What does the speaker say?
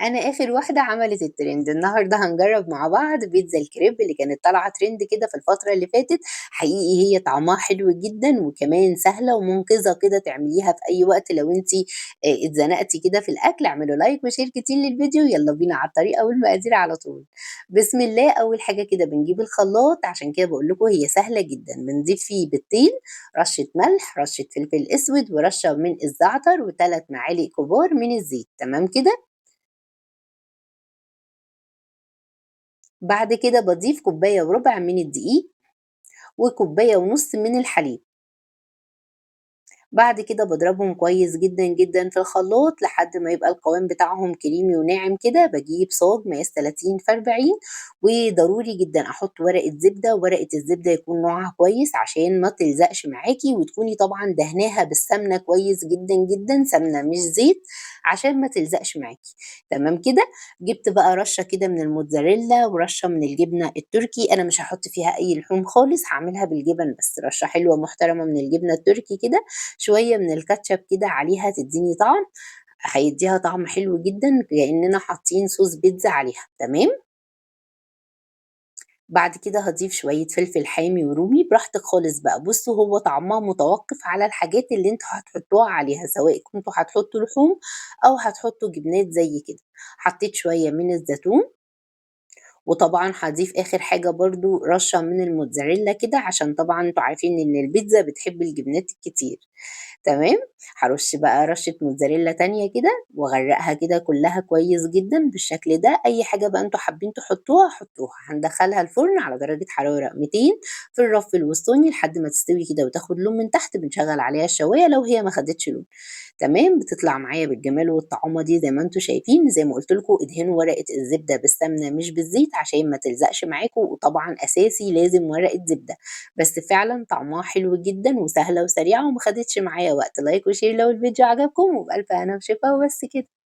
أنا آخر واحدة عملت الترند، النهارده هنجرّب مع بعض بيتزا الكريب اللي كانت طالعة ترند كده في الفترة اللي فاتت، حقيقي هي طعمها حلو جدًا وكمان سهلة ومنقذة كده تعمليها في أي وقت لو أنتِ اتزنقتِ كده في الأكل، اعملوا لايك وشير كتير للفيديو، يالّا بينا على الطريقة والمقادير على طول. بسم الله، أول حاجة كده بنجيب الخلاط عشان كده باقول لكم هي سهلة جدًا، بنضيف فيه بيضتين، رشة ملح، رشة فلفل أسود، ورشة من الزعتر، و3 معالق كبار من الزيت، تمام كده؟ بعد كده باضيف كوباية وربع من الدقيق، وكوباية ونُص من الحليب، بعد كده باضربهم كويس جدًا، جدًا في الخلاط لحد ما يبقى القوام بتاعهم كريمي وناعم كده، باجيب صاج مقاس 30 في 40 وضروري جدًا أحط ورقة زبدة، ورقة الزبدة يكون نوعها كويس عشان ما تلزقش معاكِ، وتكوني طبعًا دهناها بالسمنة كويس جدًا، جدًا، سمنة مش زيت عشان ما تلزقش معاكِ، تمام كده؟ جبت بقى رشة كده من الموتزاريلا ورشة من الجبنة التركي، أنا مش هاحط فيها أي لحوم خالص، هاعملها بالجبن بس، رشة حلوة محترمة من الجبنة التركي كده، شوية من الكاتشب كده عليها تدّيني طعم، هيدّيها طعم حلو جدًا كإننا حاطين صوص بيتزا عليها، تمام؟ بعد كده هاضيف شوية فلفل حامي ورومي براحتك خالص بقى، بُصّوا هو طعمها متوقف على الحاجات اللي أنتم هتحطوها عليها، سواء كنتم هتحطوا لحوم أو هتحطوا جبنات زي كده. حطيت شوية من الزيتون، وطبعًا هاضيف آخر حاجة برضه رشة من الموتزاريلا كده عشان طبعًا أنتم عارفين إن البيتزا بتحب الجبنات الكتير. تمام، هارُش بقى رشة موتزاريلا تانية كده وأغرّقها كده كلّها كويس جدًا بالشكل ده، أي حاجة بقى أنتم حابين تحطوها حطوها، هندخّلها الفرن على درجة حرارة 200 في الرف الوسطاني لحد ما تستوي كده وتاخد لون من تحت، بنشغّل عليها الشواية لو هي ما خدتش لون، تمام، بتطلع معايا بالجمال والطعامة دي زي ما أنتم شايفين، زي ما قُلت لكم ادهنوا ورقة الزبدة بالسمنة مش بالزيت عشان ما تلزقش معاكم، وطبعًا أساسي لازم ورقة زبدة. بس فعلًا طعمها حلو جدًا وسهلة وسريعة وما خدتش معايا وقت، لايك وشير لو الفيديو عجبكم وبألف هنا وشفا وبس كده.